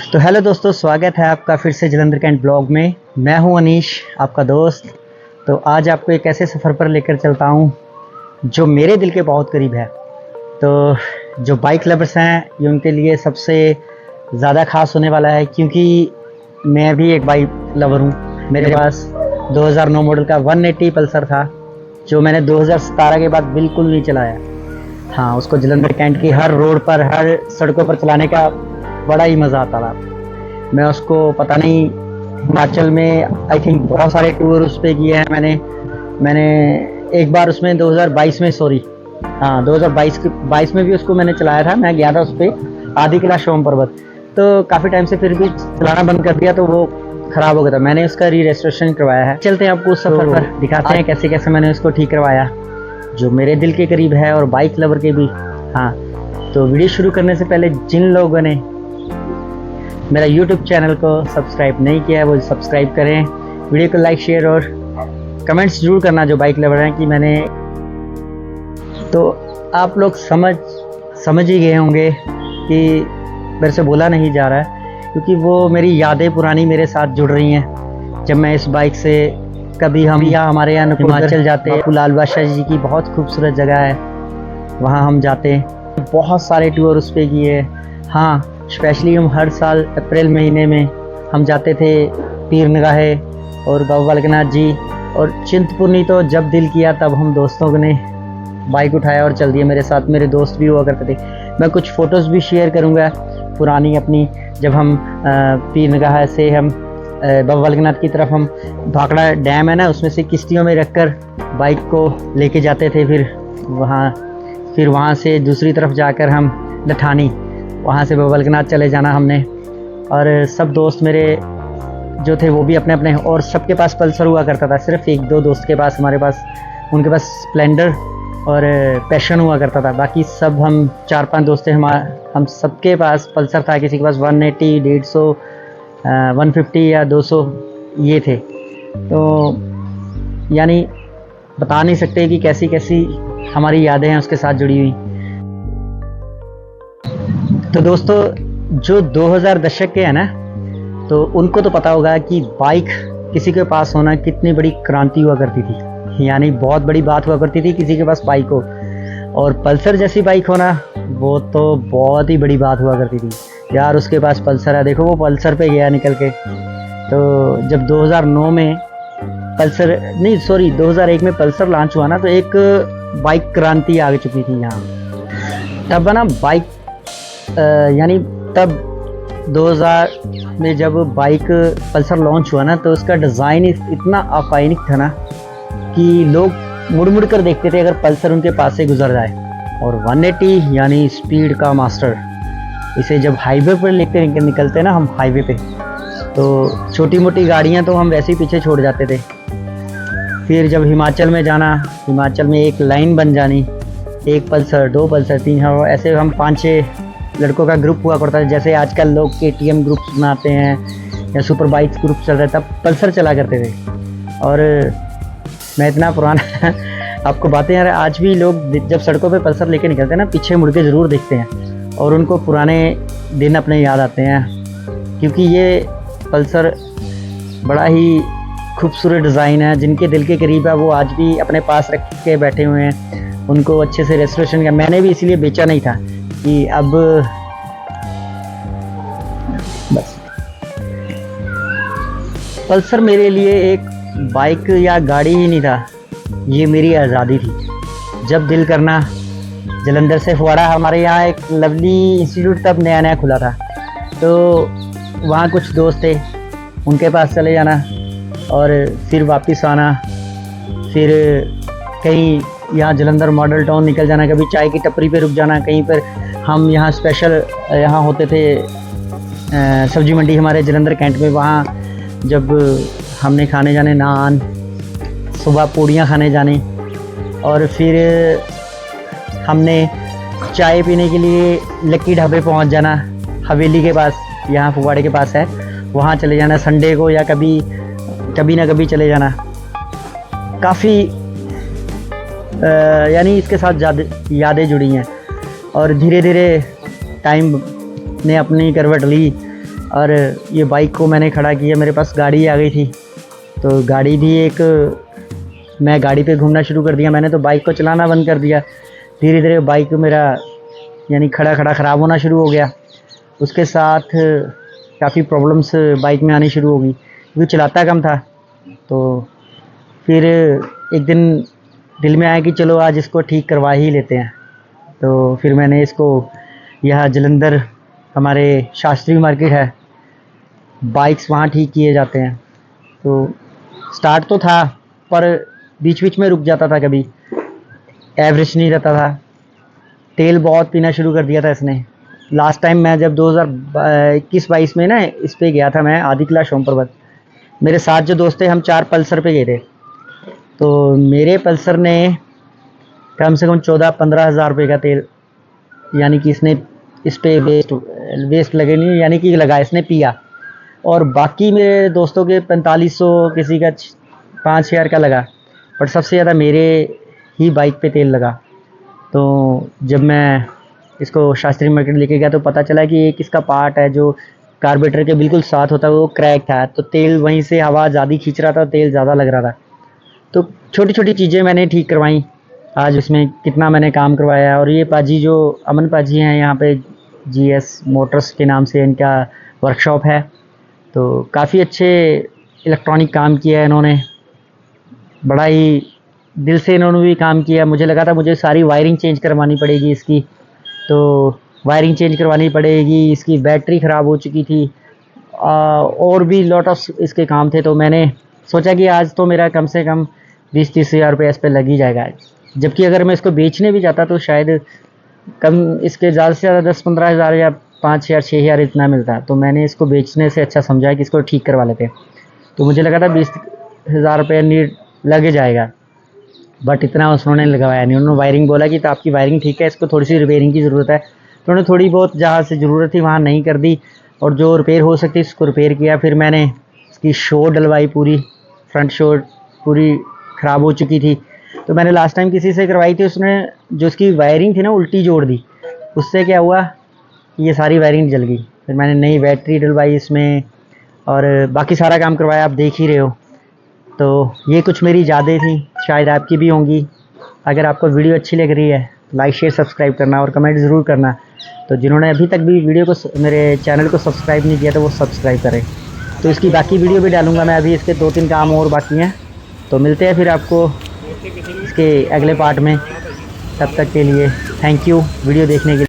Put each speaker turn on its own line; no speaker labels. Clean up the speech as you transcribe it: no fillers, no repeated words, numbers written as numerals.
तो हेलो दोस्तों, स्वागत है आपका फिर से जलंधर कैंट ब्लॉग में। मैं हूं अनीश, आपका दोस्त। तो आज आपको एक ऐसे सफ़र पर लेकर चलता हूं जो मेरे दिल के बहुत करीब है। तो जो बाइक लवर्स हैं ये उनके लिए सबसे ज़्यादा ख़ास होने वाला है, क्योंकि मैं भी एक बाइक लवर हूं। मेरे पास 2009 मॉडल का 180 पल्सर था, जो मैंने 2017 के बाद बिल्कुल नहीं चलाया। हाँ, उसको जलंधर कैंट की हर रोड पर, हर सड़कों पर चलाने का बड़ा ही मज़ा आता था। मैं उसको पता नहीं, हिमाचल में आई थिंक बहुत सारे टूर उस पर किए हैं मैंने एक बार उसमें 2022 में, सॉरी हाँ 2022 में भी उसको मैंने चलाया था। मैं गया था उस पर आदि किला शोम पर्वत, तो काफ़ी टाइम से फिर भी चलाना बंद कर दिया, तो वो ख़राब हो गया था। मैंने उसका री-रजिस्ट्रेशन करवाया है। चलते हैं आपको उस सफ़र पर, दिखाते हैं कैसे कैसे मैंने उसको ठीक करवाया, जो मेरे दिल के करीब है और बाइक लवर के भी। हाँ, तो वीडियो शुरू करने से पहले जिन लोगों ने मेरा YouTube चैनल को सब्सक्राइब नहीं किया है वो सब्सक्राइब करें, वीडियो को लाइक शेयर और कमेंट्स जरूर करना जो बाइक लवर हैं कि मैंने। तो आप लोग समझ ही गए होंगे कि मेरे से बोला नहीं जा रहा है, क्योंकि वो मेरी यादें पुरानी मेरे साथ जुड़ रही हैं। जब मैं इस बाइक से कभी हम हमारे यहाँ हिमाचल जाते हैं, लाल बादशाह जी की बहुत खूबसूरत जगह है, वहाँ हम जाते हैं। बहुत सारे टूर उस पर किए। हाँ, स्पेशली हम हर साल अप्रैल महीने में हम जाते थे पीर निगाहे और बाबा बालकनाथ जी और चिंतपूर्णी। तो जब दिल किया तब हम दोस्तों ने बाइक उठाया और चल दिए। मेरे साथ मेरे दोस्त भी हुआ करते थे। मैं कुछ फ़ोटोज़ भी शेयर करूँगा पुरानी अपनी, जब हम पीर निगाह से हम बाबा बालकनाथ की तरफ, हम भाखड़ा डैम है ना, उसमें से किश्तियों में रखकर बाइक को लेके जाते थे। फिर वहाँ से दूसरी तरफ जाकर हम लठानी, वहाँ से बाबा बालकनाथ चले जाना हमने। और सब दोस्त मेरे जो थे वो भी अपने अपने, और सबके पास पल्सर हुआ करता था। सिर्फ एक दो दोस्त के पास, हमारे पास, उनके पास स्प्लेंडर और पैशन हुआ करता था। बाकी सब हम 4-5 दोस्त थे, हम सबके पास पल्सर था। किसी के पास 180, 150, 150 या 200 ये थे। तो यानी बता नहीं सकते कि कैसी कैसी हमारी यादें हैं उसके साथ जुड़ी हुई। तो दोस्तों, जो 2000 दशक के हैं ना, तो उनको तो पता होगा कि बाइक किसी के पास होना कितनी बड़ी क्रांति हुआ करती थी। यानी बहुत बड़ी बात हुआ करती थी किसी के पास बाइक हो, और पल्सर जैसी बाइक होना वो तो बहुत ही बड़ी बात हुआ करती थी। यार उसके पास पल्सर है, देखो वो पल्सर पे गया निकल के। तो जब 2009 में पल्सर, नहीं सॉरी 2001 में पल्सर लॉन्च हुआ ना, तो एक बाइक क्रांति आ चुकी थी यहाँ। तब ना बाइक यानी तब 2000 में जब बाइक पल्सर लॉन्च हुआ ना, तो उसका डिज़ाइन इतना आइकॉनिक था ना कि लोग मुड़ मुड़ कर देखते थे अगर पल्सर उनके पास से गुजर जाए। और 180 यानी स्पीड का मास्टर, इसे जब हाईवे पर लेकर निकलते ना हम हाईवे पे, तो छोटी मोटी गाड़ियां तो हम वैसे ही पीछे छोड़ जाते थे। फिर जब हिमाचल में जाना, हिमाचल में एक लाइन बन जानी, एक पल्सर, 2 पल्सर, 3, ऐसे हम 5-6 लड़कों का ग्रुप हुआ करता था। जैसे आजकल लोग KTM ग्रुप बनाते हैं या सुपर बाइक्स ग्रुप चल रहे, तब पल्सर चला करते थे। और मैं इतना पुराना आपको बातें यार, आज भी लोग जब सड़कों पे पल्सर लेके निकलते हैं ना, पीछे मुड़ के ज़रूर देखते हैं और उनको पुराने दिन अपने याद आते हैं। क्योंकि ये पल्सर बड़ा ही खूबसूरत डिज़ाइन है। जिनके दिल के करीब है वो आज भी अपने पास रख के बैठे हुए हैं। उनको अच्छे से रेस्टोरेशन किया। मैंने भी इसीलिए बेचा नहीं था कि अब बस। पल्सर मेरे लिए एक बाइक या गाड़ी ही नहीं था, ये मेरी आज़ादी थी। जब दिल करना, जलंधर से फुवाड़ा, हमारे यहाँ एक लवली इंस्टीट्यूट तब नया नया खुला था, तो वहाँ कुछ दोस्त थे, उनके पास चले जाना और फिर वापस आना। फिर कहीं यहाँ जलंधर मॉडल टाउन निकल जाना, कभी चाय की टपरी पे रुक जाना कहीं पर। हम यहाँ स्पेशल यहाँ होते थे सब्जी मंडी हमारे जलंधर कैंट में, वहाँ जब हमने खाने जाने नान, सुबह पूड़ियाँ खाने जाने, और फिर हमने चाय पीने के लिए लक्की ढाबे पहुँच जाना, हवेली के पास, यहाँ फुवाड़े के पास है, वहाँ चले जाना संडे को, या कभी ना कभी चले जाना। काफ़ी यानी इसके साथ यादें जुड़ी हैं। और धीरे धीरे टाइम ने अपनी करवट ली और ये बाइक को मैंने खड़ा किया, मेरे पास गाड़ी आ गई थी, तो गाड़ी भी मैं गाड़ी पे घूमना शुरू कर दिया। मैंने तो बाइक को चलाना बंद कर दिया। धीरे धीरे बाइक मेरा यानी खड़ा ख़राब होना शुरू हो गया। उसके साथ काफ़ी प्रॉब्लम्स बाइक में आनी शुरू हो गई क्योंकि चलाता कम था। तो फिर एक दिन दिल में आया कि चलो आज इसको ठीक करवा ही लेते हैं। तो फिर मैंने इसको यहाँ जलंधर हमारे शास्त्री मार्केट है, बाइक्स वहाँ ठीक किए जाते हैं। तो स्टार्ट तो था पर बीच बीच में रुक जाता था, कभी एवरेज नहीं रहता था। तेल बहुत पीना शुरू कर दिया था इसने। लास्ट टाइम मैं जब 2021-22 में ना इस पे गया था, मैं आदिकला शोम पर्वत, मेरे साथ जो दोस्त थे हम 4 पल्सर पे गए थे। तो मेरे पल्सर ने कम से कम 14-15 हज़ार रुपये का तेल यानी कि इसने इस पे वेस्ट लगे नहीं, यानी कि लगा, इसने पिया। और बाकी मेरे दोस्तों के 4500, किसी का 5000 का लगा, पर सबसे ज़्यादा मेरे ही बाइक पे तेल लगा। तो जब मैं इसको शास्त्री मार्केट लेके गया तो पता चला कि एक इसका पार्ट है जो कार्बोरेटर के बिल्कुल साथ होता है, वो क्रैक था। तो तेल वहीं से हवा ज़्यादा खींच रहा था, तेल ज़्यादा लग रहा था। तो छोटी छोटी चीज़ें मैंने ठीक करवाई। आज उसमें कितना मैंने काम करवाया। और ये पाजी जो अमन पाजी हैं, यहाँ पे GS मोटर्स के नाम से इनका वर्कशॉप है। तो काफ़ी अच्छे इलेक्ट्रॉनिक काम किया है इन्होंने, बड़ा ही दिल से इन्होंने भी काम किया। मुझे लगा था मुझे सारी वायरिंग चेंज करवानी पड़ेगी इसकी, तो वायरिंग चेंज करवानी पड़ेगी। इसकी बैटरी ख़राब हो चुकी थी, और भी लॉट ऑफ इसके काम थे। तो मैंने सोचा कि आज तो मेरा कम से कम 20-30 हज़ार रुपये इस पर लग ही जाएगा। जबकि अगर मैं इसको बेचने भी जाता तो शायद कम, इसके ज़्यादा से ज़्यादा 10-15 हज़ार या 5,000-6,000 इतना मिलता। तो मैंने इसको बेचने से अच्छा समझा कि इसको ठीक करवा लेते। तो मुझे लगा था 20 हज़ार रुपये नीड लग जाएगा, बट इतना उन्होंने लगवाया नहीं। उन्होंने वायरिंग बोला कि तो आपकी वायरिंग ठीक है, इसको थोड़ी सी रिपेयरिंग की ज़रूरत है। तो उन्होंने थोड़ी बहुत जहाँ से ज़रूरत थी वहाँ नहीं कर दी, और जो रिपेयर हो सकती इसको रिपेयर किया। फिर मैंने इसकी शो डलवाई, पूरी फ्रंट शो पूरी ख़राब हो चुकी थी। तो मैंने लास्ट टाइम किसी से करवाई थी, उसने जो इसकी वायरिंग थी ना उल्टी जोड़ दी। उससे क्या हुआ, ये सारी वायरिंग जल गई। फिर मैंने नई बैटरी डलवाई इसमें, और बाकी सारा काम करवाया, आप देख ही रहे हो। तो ये कुछ मेरी यादें थी, शायद आपकी भी होंगी। अगर आपको वीडियो अच्छी लग रही है तो लाइक शेयर सब्सक्राइब करना और कमेंट ज़रूर करना। तो जिन्होंने अभी तक भी वीडियो को, मेरे चैनल को सब्सक्राइब नहीं किया तो वो सब्सक्राइब करें। तो इसकी बाकी वीडियो भी डालूँगा मैं, अभी इसके 2-3 काम और बाकी हैं। तो मिलते हैं फिर आपको इसके अगले पार्ट में। तब तक के लिए थैंक यू वीडियो देखने के लिए।